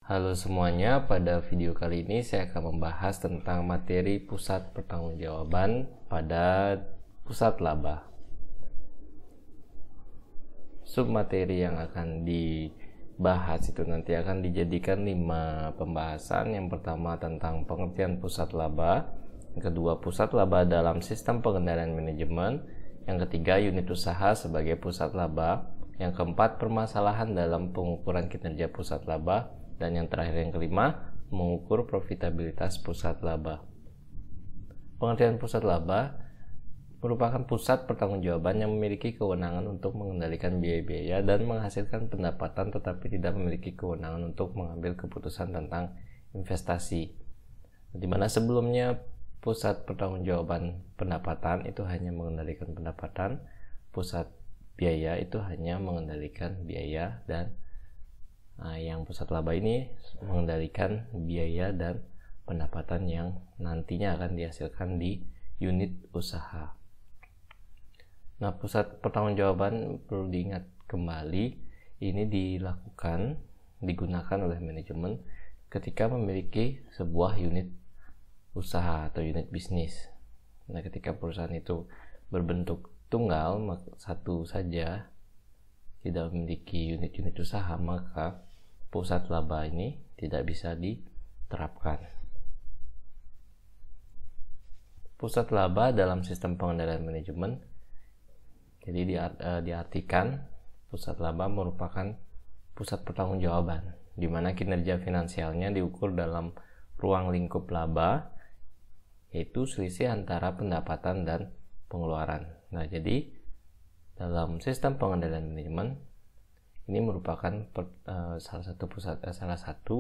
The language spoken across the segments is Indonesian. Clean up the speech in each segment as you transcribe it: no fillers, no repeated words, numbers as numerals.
Halo semuanya, pada video kali ini saya akan membahas tentang materi pusat pertanggungjawaban pada pusat laba. Submateri yang akan dibahas itu nanti akan dijadikan 5 pembahasan. Yang pertama tentang pengertian pusat laba, yang kedua pusat laba dalam sistem pengendalian manajemen, yang ketiga unit usaha sebagai pusat laba, yang keempat permasalahan dalam pengukuran kinerja pusat laba, dan yang terakhir yang kelima mengukur profitabilitas pusat laba. Pengertian pusat laba merupakan pusat pertanggungjawaban yang memiliki kewenangan untuk mengendalikan biaya-biaya dan menghasilkan pendapatan, tetapi tidak memiliki kewenangan untuk mengambil keputusan tentang investasi. Di mana sebelumnya pusat pertanggungjawaban pendapatan itu hanya mengendalikan pendapatan, pusat biaya itu hanya mengendalikan biaya, dan yang pusat laba ini mengendalikan biaya dan pendapatan yang nantinya akan dihasilkan di unit usaha. Nah, pusat pertanggungjawaban perlu diingat kembali, ini digunakan oleh manajemen ketika memiliki sebuah unit usaha atau unit bisnis. Nah, ketika perusahaan itu berbentuk tunggal, satu saja, tidak memiliki unit-unit usaha, maka pusat laba ini tidak bisa diterapkan. Pusat laba dalam sistem pengendalian manajemen, jadi diartikan pusat laba merupakan pusat pertanggungjawaban di mana kinerja finansialnya diukur dalam ruang lingkup laba, yaitu selisih antara pendapatan dan pengeluaran. Nah, jadi dalam sistem pengendalian manajemen ini merupakan salah satu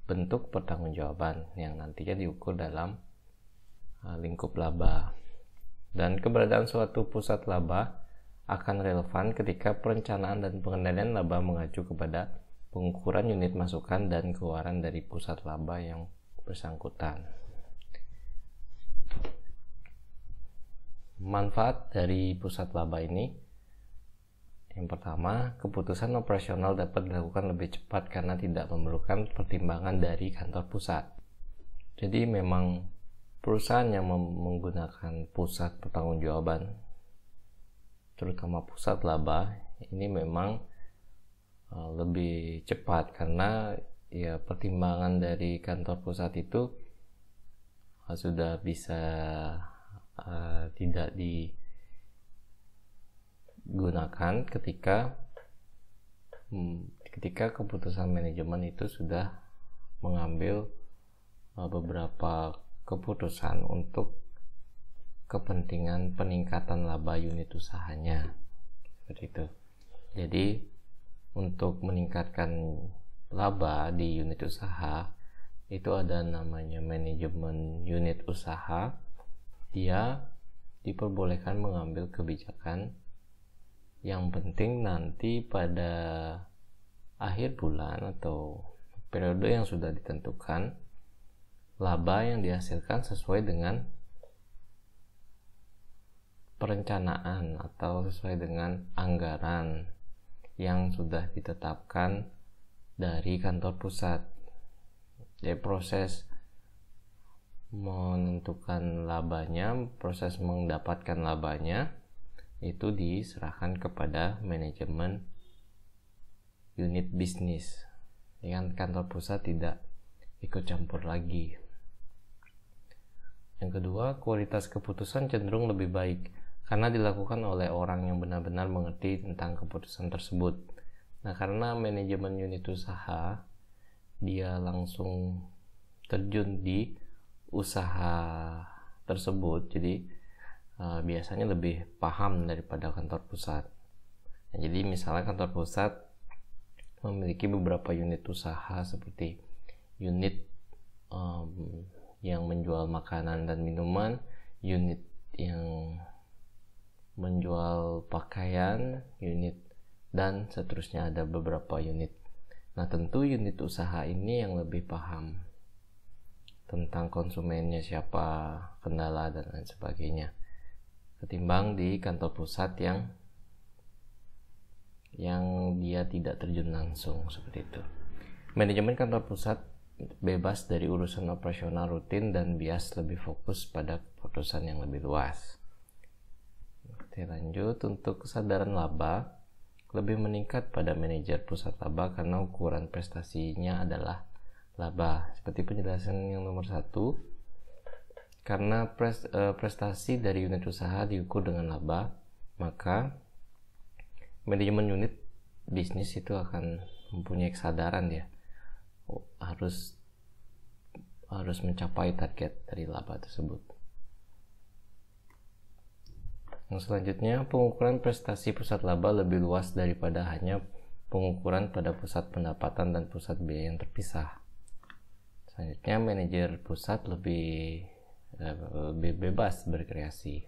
bentuk pertanggungjawaban yang nantinya diukur dalam lingkup laba. Dan keberadaan suatu pusat laba akan relevan ketika perencanaan dan pengendalian laba mengacu kepada pengukuran unit masukan dan keluaran dari pusat laba yang bersangkutan. Manfaat dari pusat laba ini, yang pertama, keputusan operasional dapat dilakukan lebih cepat karena tidak memerlukan pertimbangan dari kantor pusat. Jadi memang perusahaan yang menggunakan pusat pertanggungjawaban, terutama pusat laba, ini memang lebih cepat karena ya pertimbangan dari kantor pusat itu sudah bisa tidak digunakan ketika keputusan manajemen itu sudah mengambil beberapa keputusan untuk kepentingan peningkatan laba unit usahanya, seperti itu. Jadi untuk meningkatkan laba di unit usaha itu ada namanya manajemen unit usaha. Dia diperbolehkan mengambil kebijakan yang penting nanti pada akhir bulan atau periode yang sudah ditentukan, laba yang dihasilkan sesuai dengan perencanaan atau sesuai dengan anggaran yang sudah ditetapkan dari kantor pusat. Jadi proses menentukan labanya, proses mendapatkan labanya itu diserahkan kepada manajemen unit bisnis. Dengan kantor pusat tidak ikut campur lagi. Yang kedua, kualitas keputusan cenderung lebih baik karena dilakukan oleh orang yang benar-benar mengerti tentang keputusan tersebut. Nah, karena manajemen unit usaha dia langsung terjun di usaha tersebut, jadi biasanya lebih paham daripada kantor pusat. Nah, jadi misalnya kantor pusat memiliki beberapa unit usaha seperti unit yang menjual makanan dan minuman, unit yang menjual pakaian, unit, dan seterusnya ada beberapa unit. Nah, tentu unit usaha ini yang lebih paham tentang konsumennya siapa, kendala, dan lain sebagainya, ketimbang di kantor pusat yang dia tidak terjun langsung seperti itu. Manajemen kantor pusat bebas dari urusan operasional rutin dan bias lebih fokus pada keputusan yang lebih luas. Oke, lanjut. Untuk kesadaran laba lebih meningkat pada manajer pusat laba karena ukuran prestasinya adalah laba. Seperti penjelasan yang nomor 1, karena prestasi dari unit usaha diukur dengan laba, maka manajemen unit bisnis itu akan mempunyai kesadaran harus mencapai target dari laba tersebut. Yang selanjutnya, pengukuran prestasi pusat laba lebih luas daripada hanya pengukuran pada pusat pendapatan dan pusat biaya yang terpisah. Selanjutnya, manajer pusat lebih bebas berkreasi.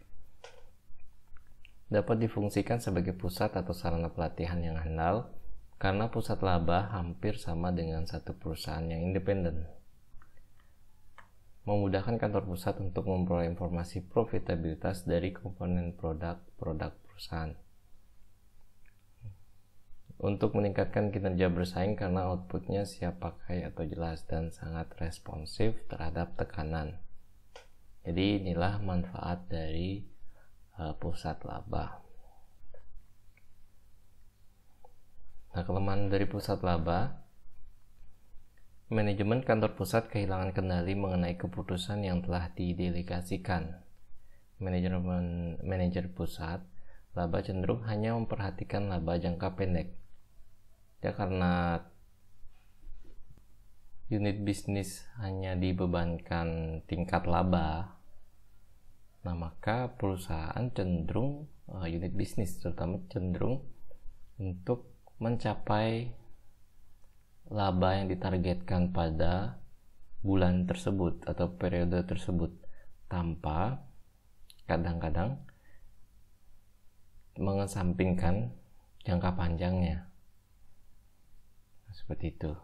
Dapat difungsikan sebagai pusat atau sarana pelatihan yang handal karena pusat laba hampir sama dengan satu perusahaan yang independen. Memudahkan kantor pusat untuk memperoleh informasi profitabilitas dari komponen produk perusahaan. Untuk meningkatkan kinerja bersaing karena outputnya siap pakai atau jelas dan sangat responsif terhadap tekanan. Jadi inilah manfaat dari pusat laba. Nah, kelemahan dari pusat laba, manajemen kantor pusat kehilangan kendali mengenai keputusan yang telah didelegasikan. Manajer pusat laba cenderung hanya memperhatikan laba jangka pendek. Ya, karena unit bisnis hanya dibebankan tingkat laba, nah maka perusahaan cenderung, unit bisnis terutama cenderung untuk mencapai laba yang ditargetkan pada bulan tersebut atau periode tersebut tanpa kadang-kadang mengesampingkan jangka panjangnya. Seperti itu.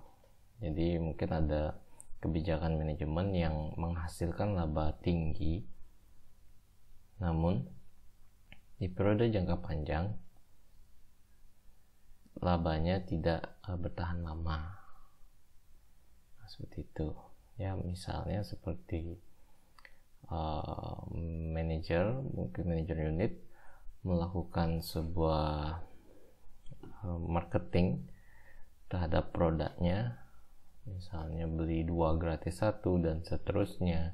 Jadi mungkin ada kebijakan manajemen yang menghasilkan laba tinggi, namun di periode jangka panjang labanya tidak bertahan lama. Nah, seperti itu. Ya, misalnya seperti mungkin manajer unit melakukan sebuah marketing terhadap produknya, misalnya beli 2 gratis 1 dan seterusnya,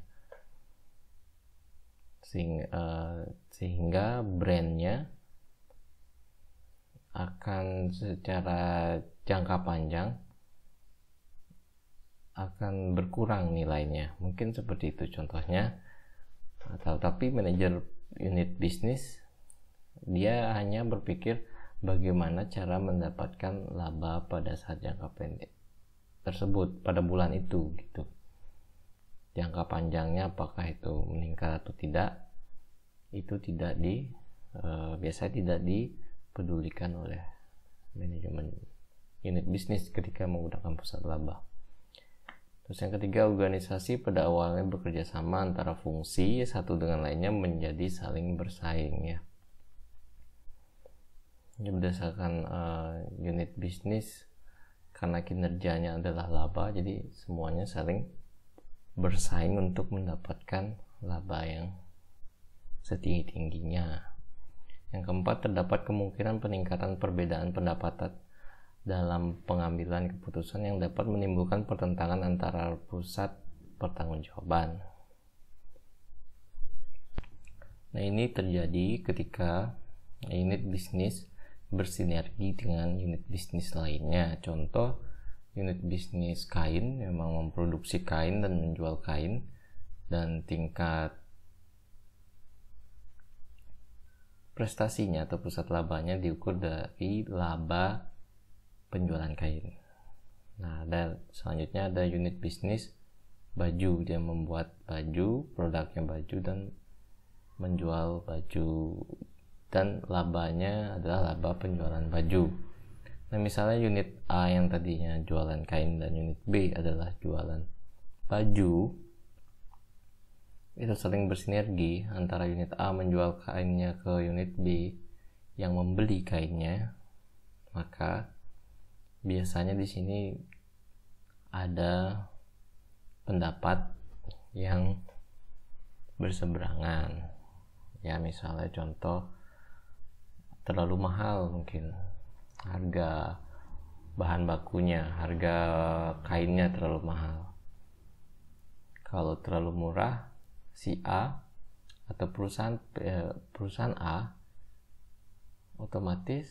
sehingga brandnya akan secara jangka panjang akan berkurang nilainya. Mungkin seperti itu contohnya. Tapi manajer unit bisnis dia hanya berpikir bagaimana cara mendapatkan laba pada saat jangka pendek tersebut pada bulan itu gitu. Jangka panjangnya apakah itu meningkat atau tidak, itu biasa tidak dipedulikan oleh manajemen unit bisnis ketika menggunakan pusat laba. Terus yang ketiga, organisasi pada awalnya bekerja sama antara fungsi satu dengan lainnya menjadi saling bersaing ya. Berdasarkan unit bisnis, karena kinerjanya adalah laba, jadi semuanya saling bersaing untuk mendapatkan laba yang setinggi-tingginya. Yang keempat, terdapat kemungkinan peningkatan perbedaan pendapat dalam pengambilan keputusan yang dapat menimbulkan pertentangan antara pusat pertanggungjawaban. Nah, ini terjadi ketika unit bisnis bersinergi dengan unit bisnis lainnya. Contoh, unit bisnis kain memang memproduksi kain dan menjual kain, dan tingkat prestasinya atau pusat labanya diukur dari laba penjualan kain. Nah, selanjutnya ada unit bisnis baju, dia membuat baju, produknya baju dan menjual baju, dan labanya adalah laba penjualan baju. Nah, misalnya unit A yang tadinya jualan kain dan unit B adalah jualan baju, itu saling bersinergi antara unit A menjual kainnya ke unit B yang membeli kainnya, maka biasanya di sini ada pendapat yang berseberangan. Ya, misalnya contoh, terlalu mahal mungkin harga bahan bakunya, harga kainnya terlalu mahal. Kalau terlalu murah, si A atau perusahaan A, otomatis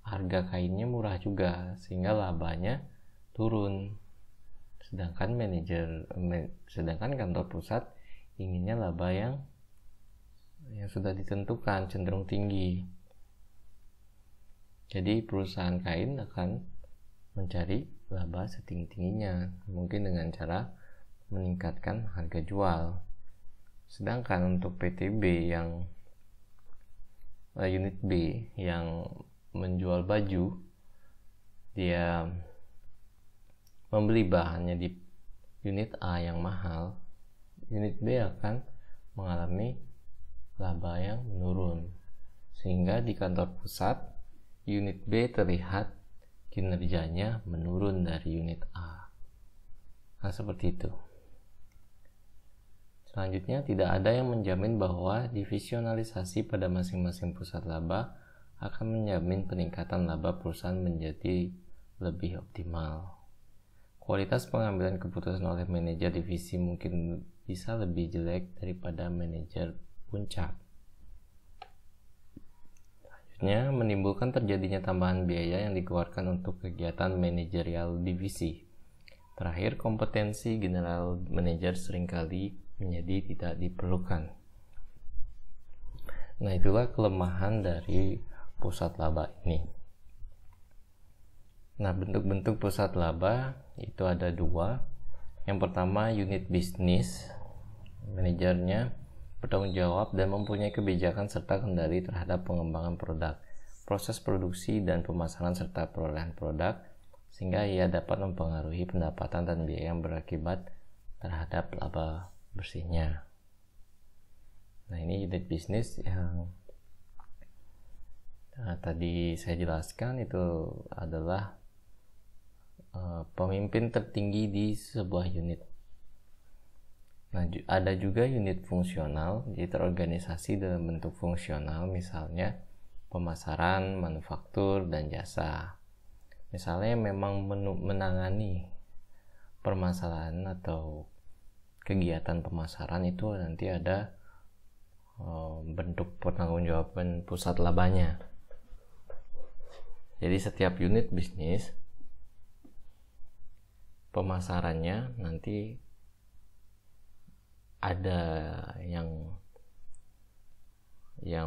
harga kainnya murah juga, sehingga labanya turun. Sedangkan kantor pusat inginnya laba yang sudah ditentukan, cenderung tinggi. Jadi perusahaan kain akan mencari laba setinggi-tingginya, mungkin dengan cara meningkatkan harga jual. Sedangkan untuk PTB yang unit B yang menjual baju, dia membeli bahannya di unit A yang mahal, unit B akan mengalami laba yang menurun, sehingga di kantor pusat unit B terlihat kinerjanya menurun dari unit A. Nah, seperti itu. Selanjutnya, tidak ada yang menjamin bahwa divisionalisasi pada masing-masing pusat laba akan menjamin peningkatan laba perusahaan menjadi lebih optimal. Kualitas pengambilan keputusan oleh manajer divisi mungkin bisa lebih jelek daripada manajer puncak. Selanjutnya, menimbulkan terjadinya tambahan biaya yang dikeluarkan untuk kegiatan manajerial divisi. Terakhir, kompetensi general manajer seringkali menjadi tidak diperlukan. Nah, itulah kelemahan dari pusat laba ini. Nah, bentuk-bentuk pusat laba itu ada dua. Yang pertama, unit bisnis. Manajernya bertanggung jawab dan mempunyai kebijakan serta kendali terhadap pengembangan produk, proses produksi dan pemasaran serta perolehan produk, sehingga ia dapat mempengaruhi pendapatan dan biaya yang berakibat terhadap laba bersihnya. Nah, ini unit bisnis yang tadi saya jelaskan, itu adalah pemimpin tertinggi di sebuah unit. Nah, ada juga unit fungsional, jadi terorganisasi dalam bentuk fungsional, misalnya pemasaran, manufaktur, dan jasa. Misalnya memang menangani permasalahan atau kegiatan pemasaran, itu nanti ada bentuk pertanggungjawaban pusat labanya. Jadi setiap unit bisnis, pemasarannya nanti ada yang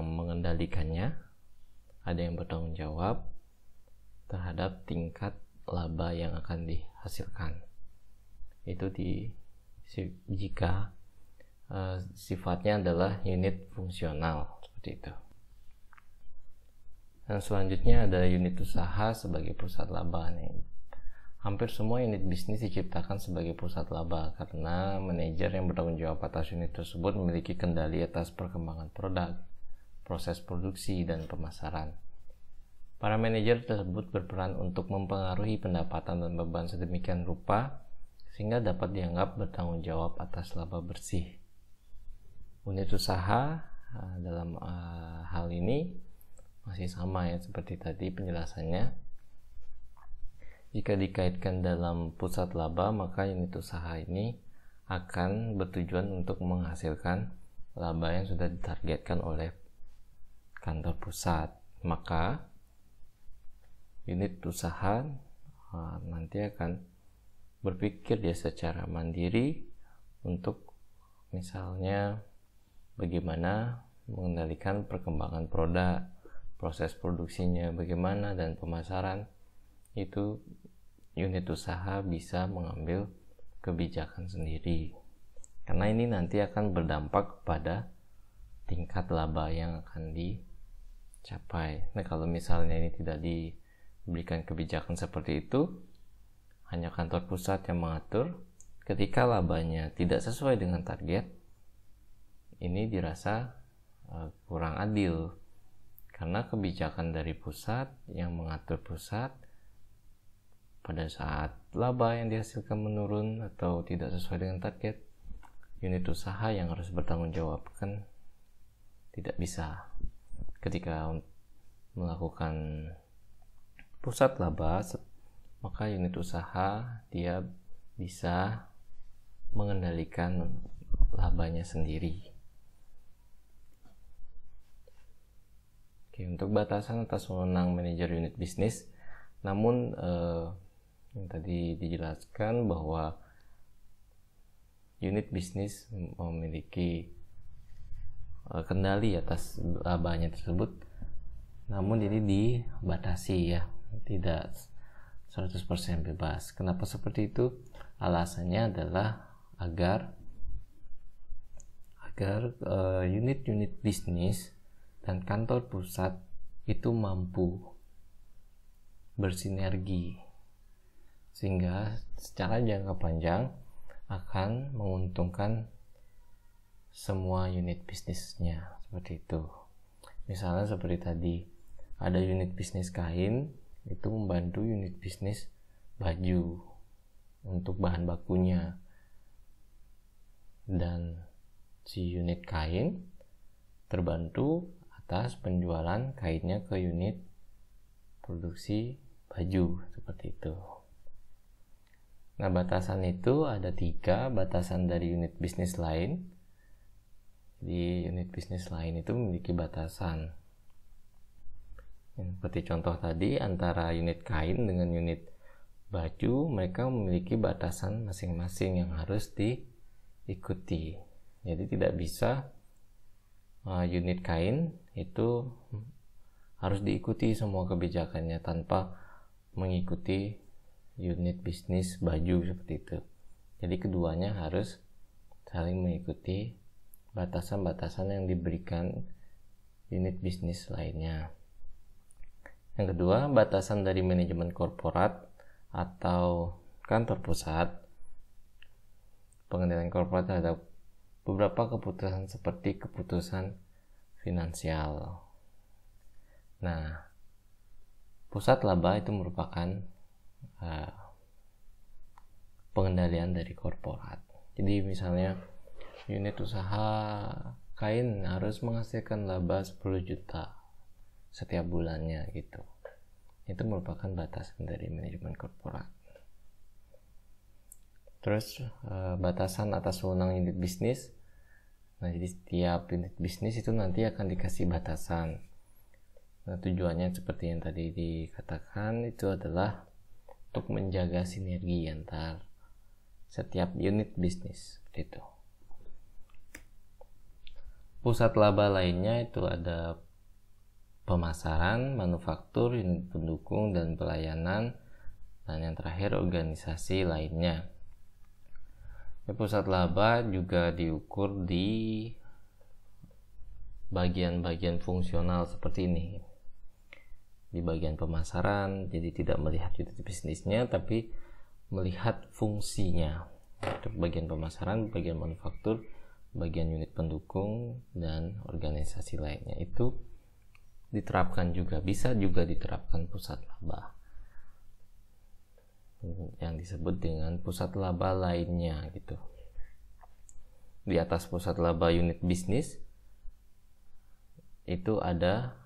mengendalikannya, ada yang bertanggung jawab terhadap tingkat laba yang akan dihasilkan. Itu jika sifatnya adalah unit fungsional, seperti itu. Dan selanjutnya ada unit usaha sebagai pusat laba nih. Hampir semua unit bisnis diciptakan sebagai pusat laba karena manajer yang bertanggung jawab atas unit tersebut memiliki kendali atas perkembangan produk, proses produksi, dan pemasaran. Para manajer tersebut berperan untuk mempengaruhi pendapatan dan beban sedemikian rupa sehingga dapat dianggap bertanggung jawab atas laba bersih. Unit usaha dalam hal ini masih sama ya seperti tadi penjelasannya. Jika dikaitkan dalam pusat laba, maka unit usaha ini akan bertujuan untuk menghasilkan laba yang sudah ditargetkan oleh kantor pusat. Maka unit usaha nanti akan berpikir dia secara mandiri untuk misalnya bagaimana mengendalikan perkembangan produk, proses produksinya bagaimana, dan pemasaran. Itu unit usaha bisa mengambil kebijakan sendiri, karena ini nanti akan berdampak pada tingkat laba yang akan dicapai. Nah, kalau misalnya ini tidak diberikan kebijakan seperti itu, hanya kantor pusat yang mengatur, ketika labanya tidak sesuai dengan target, ini dirasa kurang adil, karena kebijakan dari pusat yang mengatur pusat, pada saat laba yang dihasilkan menurun atau tidak sesuai dengan target, unit usaha yang harus bertanggung jawab kan tidak bisa. Ketika melakukan pusat laba, maka unit usaha dia bisa mengendalikan labanya sendiri. Oke, untuk batasan atas wewenang manajer unit bisnis, namun yang tadi dijelaskan bahwa unit bisnis memiliki kendali atas labanya tersebut, namun ini dibatasi ya, tidak 100% bebas. Kenapa seperti itu? Alasannya adalah agar unit-unit bisnis dan kantor pusat itu mampu bersinergi sehingga secara jangka panjang akan menguntungkan semua unit bisnisnya, seperti itu. Misalnya seperti tadi, ada unit bisnis kain itu membantu unit bisnis baju untuk bahan bakunya, dan si unit kain terbantu atas penjualan kainnya ke unit produksi baju, seperti itu. Nah, batasan itu ada 3. Batasan dari unit bisnis lain. Di unit bisnis lain itu memiliki batasan. Seperti contoh tadi, antara unit kain dengan unit baju, mereka memiliki batasan masing-masing yang harus diikuti. Jadi tidak bisa unit kain itu harus diikuti semua kebijakannya tanpa mengikuti unit bisnis baju, seperti itu. Jadi keduanya harus saling mengikuti batasan-batasan yang diberikan unit bisnis lainnya. Yang kedua, batasan dari manajemen korporat atau kantor pusat. Pengendalian korporat terhadap beberapa keputusan seperti keputusan finansial. Nah, pusat laba itu merupakan pengendalian dari korporat. Jadi misalnya unit usaha kain harus menghasilkan laba 10 juta setiap bulannya gitu. Itu merupakan batasan dari manajemen korporat. Terus batasan atas wewenang unit bisnis. Nah, jadi setiap unit bisnis itu nanti akan dikasih batasan. Nah, tujuannya seperti yang tadi dikatakan, itu adalah untuk menjaga sinergi antar setiap unit bisnis, seperti itu. Pusat laba lainnya itu ada pemasaran, manufaktur, unit pendukung, dan pelayanan, dan yang terakhir organisasi lainnya. Pusat laba juga diukur di bagian-bagian fungsional seperti ini. Di bagian pemasaran, jadi tidak melihat unit bisnisnya, tapi melihat fungsinya. Untuk bagian pemasaran, bagian manufaktur, bagian unit pendukung, dan organisasi lainnya. Itu diterapkan juga, bisa juga diterapkan pusat laba yang disebut dengan pusat laba lainnya gitu. Di atas pusat laba unit bisnis itu ada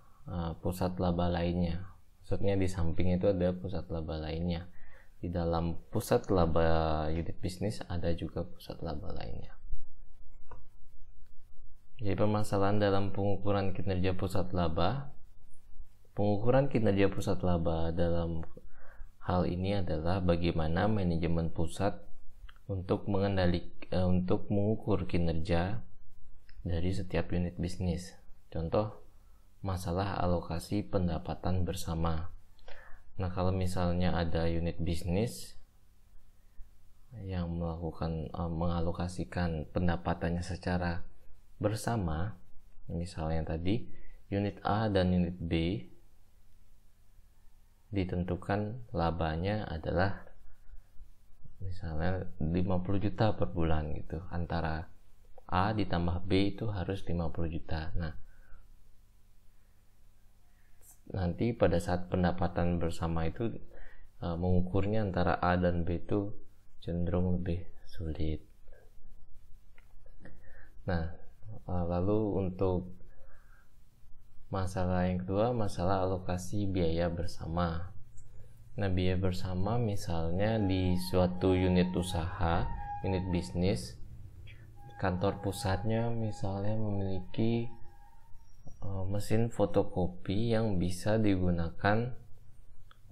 pusat laba lainnya. Maksudnya di samping itu ada pusat laba lainnya. Di dalam pusat laba unit bisnis ada juga pusat laba lainnya. Jadi permasalahan dalam pengukuran kinerja pusat laba. Pengukuran kinerja pusat laba dalam hal ini adalah bagaimana manajemen pusat untuk mengukur kinerja dari setiap unit bisnis. Contoh, masalah alokasi pendapatan bersama. Nah, kalau misalnya ada unit bisnis yang mengalokasikan pendapatannya secara bersama, misalnya tadi unit A dan unit B, ditentukan labanya adalah misalnya 50 juta per bulan gitu. Antara A ditambah B itu harus 50 juta. Nah, nanti pada saat pendapatan bersama itu mengukurnya antara A dan B itu cenderung lebih sulit. Nah, lalu untuk masalah yang kedua, masalah alokasi biaya bersama. Nah, biaya bersama misalnya di suatu unit usaha, unit bisnis, kantor pusatnya misalnya memiliki mesin fotokopi yang bisa digunakan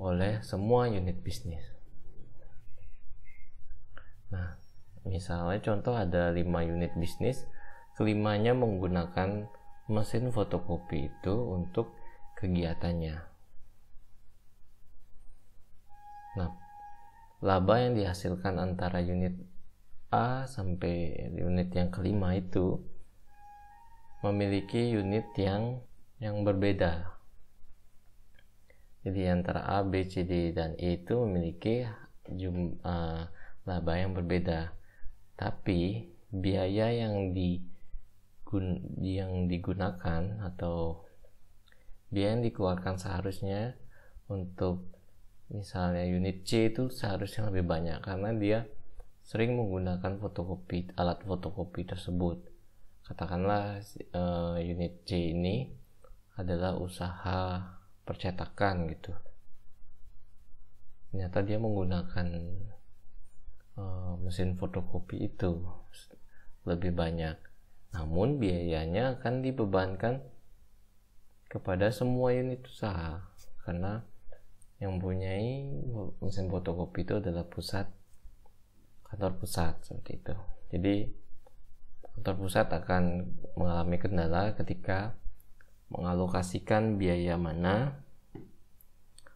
oleh semua unit bisnis. Nah, misalnya contoh ada 5 unit bisnis, kelimanya menggunakan mesin fotokopi itu untuk kegiatannya. Nah, laba yang dihasilkan antara unit A sampai unit yang kelima itu memiliki unit yang berbeda. Jadi antara A, B, C, D, dan E itu memiliki laba yang berbeda. Tapi biaya yang digunakan atau biaya yang dikeluarkan seharusnya untuk misalnya unit C itu seharusnya lebih banyak karena dia sering menggunakan alat fotokopi tersebut. Katakanlah unit C ini adalah usaha percetakan gitu. Ternyata dia menggunakan mesin fotokopi itu lebih banyak. Namun biayanya akan dibebankan kepada semua unit usaha karena yang mempunyai mesin fotokopi itu adalah kantor pusat seperti itu. Jadi kantor pusat akan mengalami kendala ketika mengalokasikan biaya mana,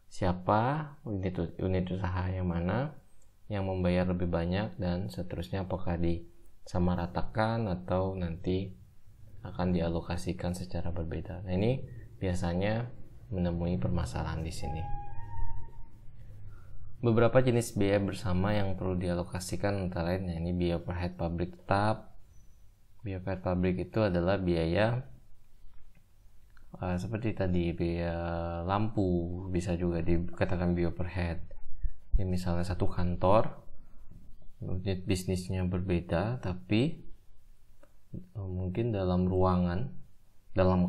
siapa unit usaha yang mana yang membayar lebih banyak, dan seterusnya apakah disamaratakan atau nanti akan dialokasikan secara berbeda. Nah, ini biasanya menemui permasalahan di sini. Beberapa jenis biaya bersama yang perlu dialokasikan antara lain, ini biaya per head pabrik tetap. Biaya per head pabrik itu adalah biaya seperti tadi, biaya lampu, bisa juga dikatakan biaya per head. Ini misalnya satu kantor, unit bisnisnya berbeda, tapi mungkin dalam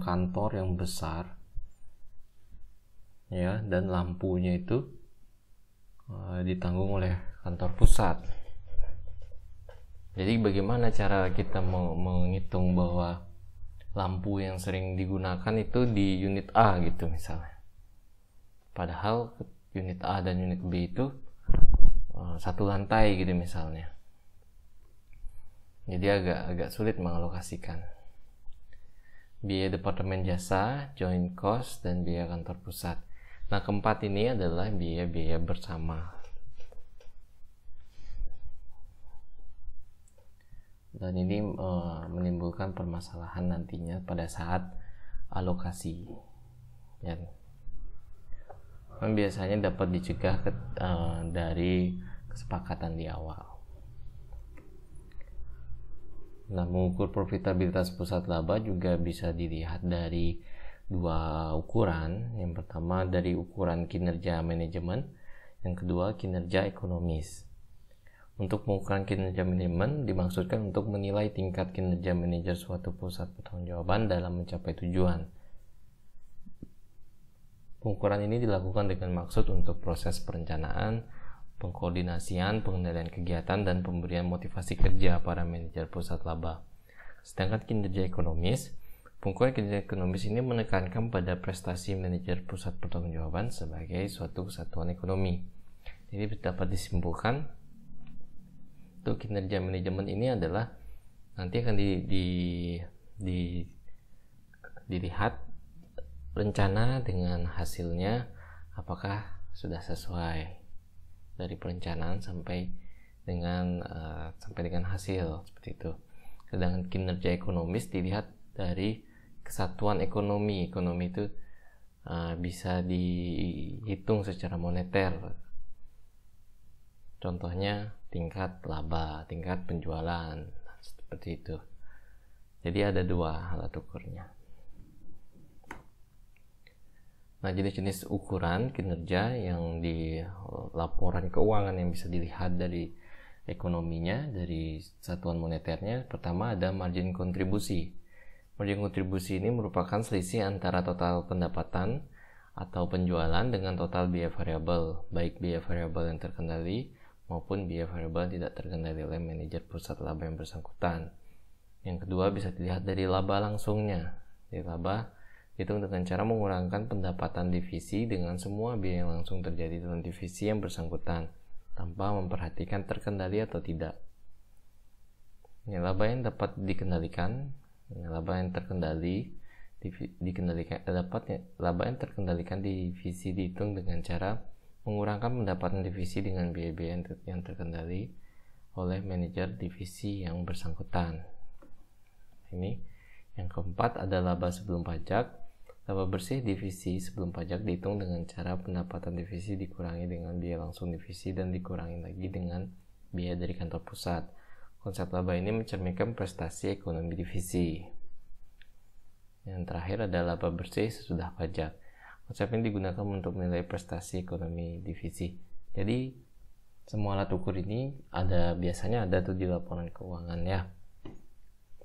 kantor yang besar, ya, dan lampunya itu ditanggung oleh kantor pusat. Jadi bagaimana cara kita menghitung bahwa lampu yang sering digunakan itu di unit A gitu misalnya, padahal unit A dan unit B itu satu lantai gitu misalnya. Jadi agak sulit mengalokasikan. Biaya departemen jasa, joint cost, dan biaya kantor pusat. Nah, keempat ini adalah biaya-biaya bersama. Dan ini menimbulkan permasalahan nantinya pada saat alokasi. Ya. Biasanya dapat dicegah dari kesepakatan di awal. Nah, mengukur profitabilitas pusat laba juga bisa dilihat dari dua ukuran. Yang pertama dari ukuran kinerja manajemen, yang kedua kinerja ekonomis. Untuk pengukuran kinerja manajemen dimaksudkan untuk menilai tingkat kinerja manajer suatu pusat pertanggungjawaban dalam mencapai tujuan. Pengukuran ini dilakukan dengan maksud untuk proses perencanaan, pengkoordinasian, pengendalian kegiatan, dan pemberian motivasi kerja para manajer pusat laba. Sedangkan kinerja ekonomis, pengukuran kinerja ekonomis ini menekankan pada prestasi manajer pusat pertanggungjawaban sebagai suatu kesatuan ekonomi. Jadi dapat disimpulkan untuk kinerja manajemen ini adalah nanti akan dilihat rencana dengan hasilnya apakah sudah sesuai dari perencanaan sampai dengan hasil seperti itu. Sedangkan kinerja ekonomis dilihat dari kesatuan ekonomi. Ekonomi itu bisa dihitung secara moneter. Contohnya tingkat laba, tingkat penjualan, seperti itu. Jadi ada dua alat ukurnya. Nah, jenis-jenis ukuran kinerja yang di laporan keuangan yang bisa dilihat dari ekonominya, dari satuan moneternya, pertama ada margin kontribusi. Margin kontribusi ini merupakan selisih antara total pendapatan atau penjualan dengan total biaya variabel, baik biaya variabel yang terkendali maupun biaya variabel yang tidak terkendali oleh manajer pusat laba yang bersangkutan. Yang kedua bisa dilihat dari laba langsungnya. Jadi laba itu dengan cara mengurangkan pendapatan divisi dengan semua biaya yang langsung terjadi dalam divisi yang bersangkutan tanpa memperhatikan terkendali atau tidak. Ini laba yang dapat dikendalikan, laba yang terkendali laba yang terkendalikan divisi dihitung dengan cara mengurangkan pendapatan divisi dengan biaya-biaya yang terkendali oleh manajer divisi yang bersangkutan. Ini yang keempat ada laba sebelum pajak. Laba bersih divisi sebelum pajak dihitung dengan cara pendapatan divisi dikurangi dengan biaya langsung divisi dan dikurangi lagi dengan biaya dari kantor pusat. Konsep laba ini mencerminkan prestasi ekonomi divisi. Yang terakhir ada laba bersih sesudah pajak. Konsep ini digunakan untuk menilai prestasi ekonomi divisi. Jadi semua alat ukur ini biasanya ada tuh di laporan keuangan ya.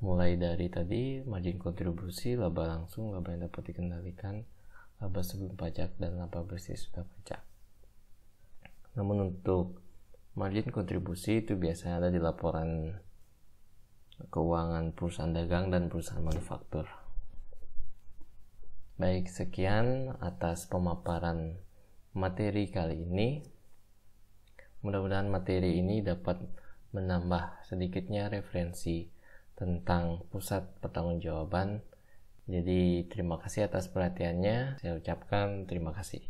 Mulai dari tadi margin kontribusi, laba langsung, laba yang dapat dikendalikan, laba sebelum pajak, dan laba bersih sudah pajak. Namun untuk margin kontribusi itu biasanya ada di laporan keuangan perusahaan dagang dan perusahaan manufaktur. Baik, sekian atas pemaparan materi kali ini. Mudah-mudahan materi ini dapat menambah sedikitnya referensi tentang pusat pertanggungjawaban. Jadi terima kasih atas perhatiannya. Saya ucapkan terima kasih.